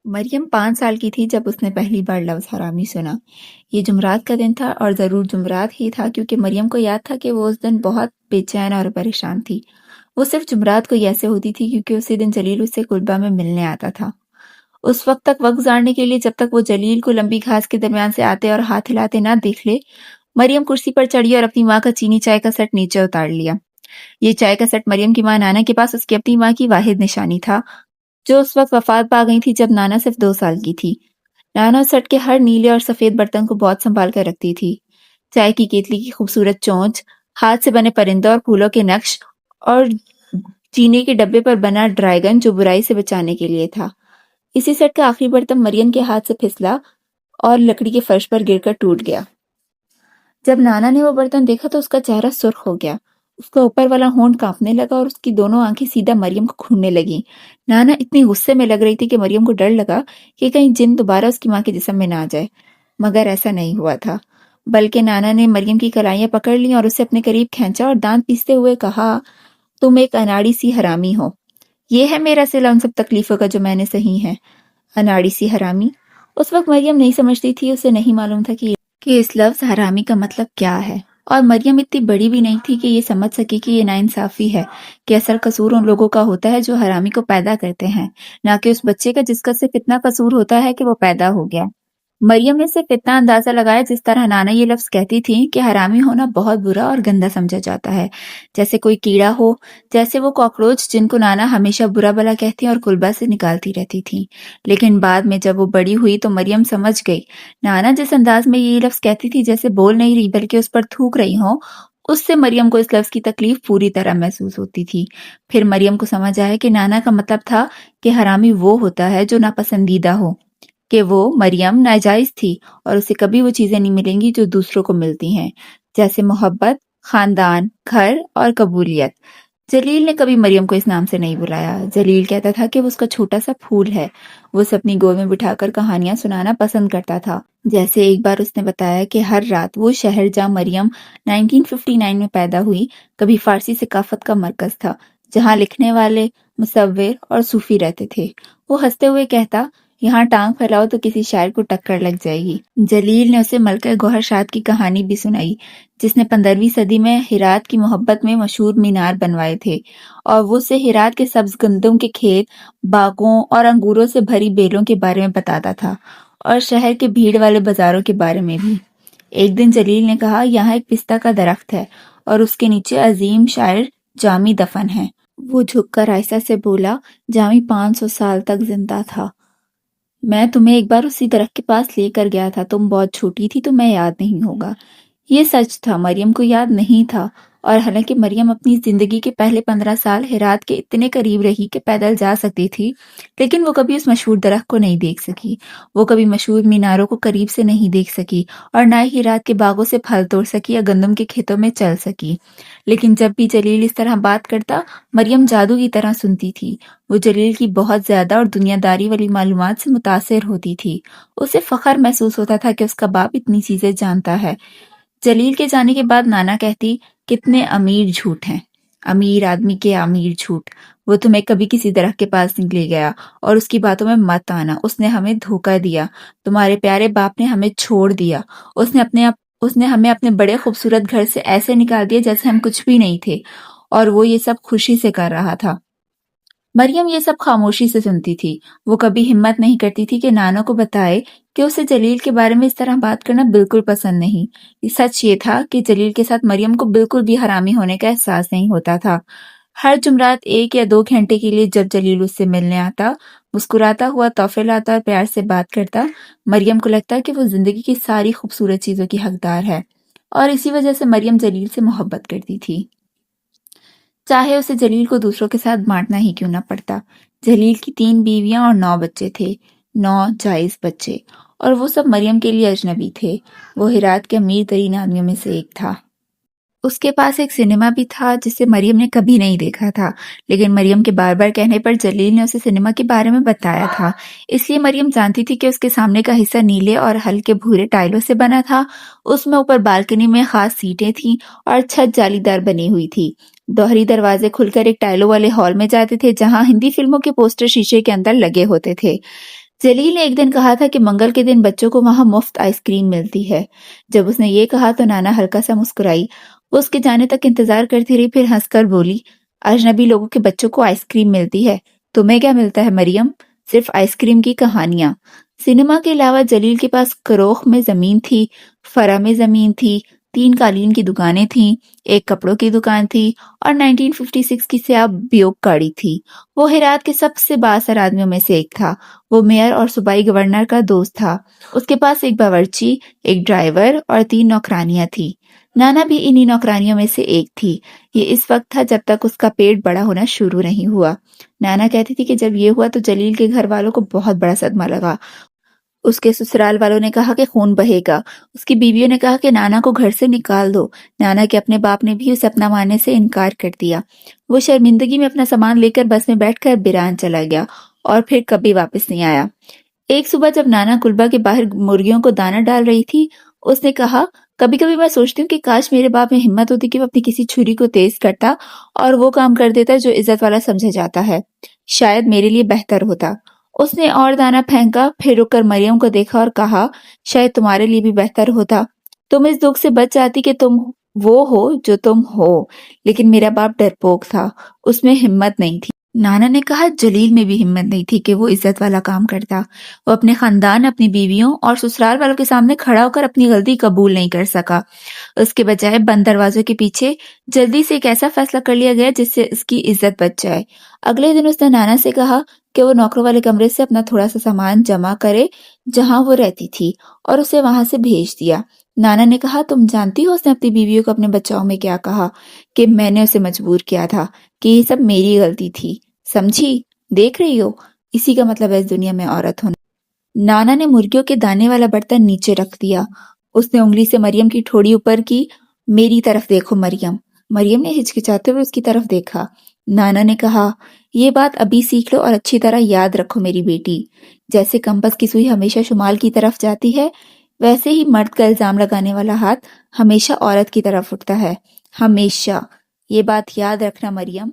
मरियम 5 साल की थी जब उसने पहली बार लफ्ज़ हरामी सुना। ये जुमरात का दिन था और ज़रूर जुमरात ही था क्योंकि मरियम को याद था कि वो उस दिन बहुत बेचैन और परेशान थी। वो सिर्फ जुमरात को ऐसे होती थी क्योंकि उसी दिन जलील उससे कुल्बा में मिलने आता था। उस वक्त तक वक्त गुजारने के लिए जब तक वो जलील को लंबी घास के दरमियान से आते और हाथ हिलाते ना देख ले, मरियम कुर्सी पर चढ़ी और अपनी माँ का चीनी चाय का सेट नीचे उतार लिया। ये चाय का सेट मरियम की माँ नाना के पास उसकी अपनी माँ की वाहिद निशानी था, जो उस वक्त वफात पा गई थी जब नाना सिर्फ 2 साल की थी। नाना उस सेट के हर नीले और सफेद बर्तन को बहुत संभाल कर रखती थी। चाय की केतली की खूबसूरत चोंच, हाथ से बने परिंदों और फूलों के नक्श और चीनी के डब्बे पर बना ड्रैगन जो बुराई से बचाने के लिए था। इसी सेट का आखिरी बर्तन मरियम के हाथ से फिसला और लकड़ी के फर्श पर गिरकर टूट गया। जब नाना ने वो बर्तन देखा तो उसका चेहरा सुर्ख हो गया। उसका ऊपर वाला होंठ कांपने लगा और उसकी दोनों आंखें सीधा मरियम को घूरने लगी। नाना इतनी गुस्से में लग रही थी कि मरियम को डर लगा कि कहीं जिन दोबारा उसकी माँ के जिस्म में ना आ जाए, मगर ऐसा नहीं हुआ था। बल्कि नाना ने मरियम की कलाइयां पकड़ ली और उसे अपने करीब खींचा और दांत पीसते हुए कहा, तुम एक अनाड़ी सी हरामी हो। ये है मेरा सिला उन सब तकलीफों का जो मैंने सही है। अनाड़ी सी हरामी। उस वक्त मरियम नहीं समझती थी, उसे नहीं मालूम था कि इस लफ्ज हरामी का मतलब क्या है। और मरियम इतनी बड़ी भी नहीं थी कि ये समझ सके कि ये नाइंसाफी है, कि असल कसूर उन लोगों का होता है जो हरामी को पैदा करते हैं, ना कि उस बच्चे का जिसका सिर्फ इतना कसूर होता है कि वो पैदा हो गया। मरियम ने सिर्फ इतना अंदाजा लगाया जिस तरह नाना ये लफ्ज कहती थी कि हरामी होना बहुत बुरा और गंदा समझा जाता है, जैसे कोई कीड़ा हो, जैसे वो कॉकरोच जिनको नाना हमेशा बुरा भला कहती और कुल्बा से निकालती रहती थी। लेकिन बाद में जब वो बड़ी हुई तो मरियम समझ गई, नाना जिस अंदाज में ये लफ्ज कहती थी जैसे बोल नहीं रही बल्कि उस पर थूक रही हो, उससे मरियम को इस लफ्ज की तकलीफ पूरी तरह महसूस होती थी। फिर मरियम को समझ आया कि नाना का मतलब था कि हरामी वो होता है जो नापसंदीदा हो, कि वो मरियम नाजायज थी और उसे कभी वो चीजें नहीं मिलेंगी जो दूसरों को मिलती हैं, जैसे मोहब्बत, खानदान, घर और कबूलियत। जलील ने कभी मरियम को इस नाम से नहीं बुलाया। जलील कहता था कि वो उसका छोटा सा फूल है। वो उसे अपनी गोद में बिठाकर कहानियां सुनाना पसंद करता था। जैसे एक बार उसने बताया कि हर रात वो शहर जहाँ मरियम 1959 में पैदा हुई, कभी फारसी सकाफत का मरकज था, जहाँ लिखने वाले, मुसव्विर और सूफी रहते थे। वो हंसते हुए कहता, यहाँ टांग फैलाओ तो किसी शायर को टक्कर लग जाएगी। जलील ने उसे मलका गौहर शाद की कहानी भी सुनाई, जिसने 15वीं सदी में हिरात की मोहब्बत में मशहूर मीनार बनवाए थे, और वो उसे हिरात के सब्ज गंदम के खेत, बागों और अंगूरों से भरी बेलों के बारे में बताता था, और शहर के भीड़ वाले बाजारों के बारे में भी। एक दिन जलील ने कहा, यहाँ एक पिस्ता का दरख्त है और उसके नीचे अजीम शायर जामी दफन है। वो झुककर आयशा से बोला, जामी 500 साल तक जिंदा था। मैं तुम्हें एक बार उसी दरख्त के पास लेकर गया था, तुम बहुत छोटी थी, तुम्हें याद नहीं होगा। ये सच था, मरियम को याद नहीं था। और हालांकि मरियम अपनी जिंदगी के पहले 15 साल हिरात के इतने करीब रही कि पैदल जा सकती थी, लेकिन वो कभी उस मशहूर दरख्त को नहीं देख सकी। वो कभी मशहूर मीनारों को करीब से नहीं देख सकी और ना ही हिरात के बागों से फल तोड़ सकी या गंदम के खेतों में चल सकी। लेकिन जब भी जलील इस तरह बात करता, मरियम जादू की तरह सुनती थी। वो जलील की बहुत ज्यादा और दुनियादारी वाली मालूमात से मुतासिर होती थी। उसे फख्र महसूस होता था कि उसका बाप इतनी चीजें जानता है। जलील के जाने के बाद नाना कहती, कितने अमीर झूठ हैं, अमीर आदमी के अमीर झूठ। वो तुम्हें कभी किसी तरह के पास नहीं ले गया और उसकी बातों में मत आना। उसने हमें धोखा दिया, तुम्हारे प्यारे बाप ने हमें छोड़ दिया। उसने हमें अपने बड़े खूबसूरत घर से ऐसे निकाल दिया जैसे हम कुछ भी नहीं थे, और वो ये सब खुशी से कर रहा था। मरियम ये सब खामोशी से सुनती थी। वो कभी हिम्मत नहीं करती थी कि नाना को बताए कि उसे जलील के बारे में इस तरह बात करना बिल्कुल पसंद नहीं। सच ये था कि जलील के साथ मरियम को बिल्कुल भी हरामी होने का एहसास नहीं होता था। हर जुमरात 1 या 2 घंटे के लिए जब जलील उससे मिलने आता, मुस्कुराता हुआ तोहफे लाता और प्यार से बात करता, मरियम को लगता कि वो जिंदगी की सारी खूबसूरत चीजों की हकदार है, और इसी वजह से मरियम जलील से मोहब्बत करती थी, चाहे उसे जलील को दूसरों के साथ बांटना ही क्यों न पड़ता। जलील की 3 बीवियां और 9 बच्चे थे, 9 जायज बच्चे, और वो सब मरियम के लिए अजनबी थे। वो हिरात के अमीर तरीन आदमियों में से एक था। उसके पास एक सिनेमा भी था जिसे मरियम ने कभी नहीं देखा था, लेकिन मरियम के बार बार कहने पर जलील ने उसे सिनेमा के बारे में बताया था। इसलिए मरियम जानती थी कि उसके सामने का हिस्सा नीले और हल्के भूरे टाइलों से बना था। उसमें ऊपर बालकनी में खास सीटें थीं और छत जालीदार बनी हुई थी। दोहरी दरवाजे खुलकर एक टाइलों वाले हॉल में जाते थे, जहां हिंदी फिल्मों के पोस्टर शीशे के अंदर लगे होते थे। जलील ने एक दिन कहा था कि मंगल के दिन बच्चों को वहां मुफ्त आइसक्रीम मिलती है। जब उसने ये कहा तो नाना हल्का सा मुस्कुराई। वो उसके जाने तक इंतजार करती रही, फिर हंसकर बोली, अजनबी लोगों के बच्चों को आइसक्रीम मिलती है, तुम्हें क्या मिलता है मरियम? सिर्फ आइसक्रीम की कहानियां। सिनेमा के अलावा जलील के पास करोख में जमीन थी, फरा में जमीन थी, 3 कालीन की दुकानें थीं, एक कपड़ों की दुकान थी और 1956 की सियाह ब्यूक गाड़ी थी। वो हेरात के सबसे बाअसर आदमियों में से एक था। वो मेयर और सूबाई गवर्नर का दोस्त था। उसके पास एक बावर्ची, एक ड्राइवर और 3 नौकरानियां थी। नाना भी इन्हीं नौकरानियों में से एक थी। ये इस वक्त था जब तक उसका पेट बड़ा होना शुरू नहीं हुआ। नाना कहती थी कि जब ये हुआ तो जलील के घर वालों को बहुत बड़ा सदमा लगा। उसके ससुराल वालों ने कहा कि खून बहेगा। उसकी बीवियों ने कहा कि नाना को घर से निकाल दो। नाना के अपने बाप ने भी उसे अपना मानने से इनकार कर दिया। वो शर्मिंदगी में अपना सामान लेकर बस में बैठकर बिरान चला गया और फिर कभी वापस नहीं आया। एक सुबह जब नाना कुलबा के बाहर मुर्गियों को दाना डाल रही थी, उसने कहा, कभी कभी मैं सोचती हूँ कि काश मेरे बाप में हिम्मत होती कि वो अपनी किसी छुरी को तेज करता और वो काम कर देता जो इज्जत वाला समझा जाता है। शायद मेरे लिए बेहतर होता। उसने और दाना फेंका, फिर रुककर मरियम को देखा और कहा, शायद तुम्हारे लिए भी बेहतर होता। तुम इस दुख से बच जाती कि तुम वो हो जो तुम हो। लेकिन मेरा बाप डरपोक था, उसमें हिम्मत नहीं थी। नाना ने कहा, जलील में भी हिम्मत नहीं थी कि वो इज्जत वाला काम करता। वो अपने खानदान, अपनी बीवियों और ससुराल वालों के सामने खड़ा होकर अपनी गलती कबूल नहीं कर सका। उसके बजाय बंद दरवाजों के पीछे जल्दी से एक ऐसा फैसला कर लिया गया जिससे उसकी इज्जत बच जाए। अगले दिन उसने नाना से कहा कि वो नौकरों वाले कमरे से अपना थोड़ा सा सामान जमा करे जहां वो रहती थी और उसे वहां से भेज दिया। नाना ने कहा, तुम जानती हो उसने अपनी बीवियों को अपने बचाव में क्या कहा? कि मैंने उसे मजबूर किया था, कि ये सब मेरी गलती थी। समझी? देख रही हो, इसी का मतलब है इस दुनिया में औरत होना। नाना ने मुर्गियों के दाने वाला बर्तन नीचे रख दिया। उसने उंगली से मरियम की ठोड़ी ऊपर की। मेरी तरफ देखो मरियम। मरियम ने हिचकिचाते हुए उसकी तरफ देखा। नाना ने कहा, ये बात अभी सीख लो और अच्छी तरह याद रखो मेरी बेटी। जैसे कंपास की सुई हमेशा शुमाल की तरफ जाती है, वैसे ही मर्द का इल्जाम लगाने वाला हाथ हमेशा औरत की तरफ उठता है। हमेशा। ये बात याद रखना मरियम।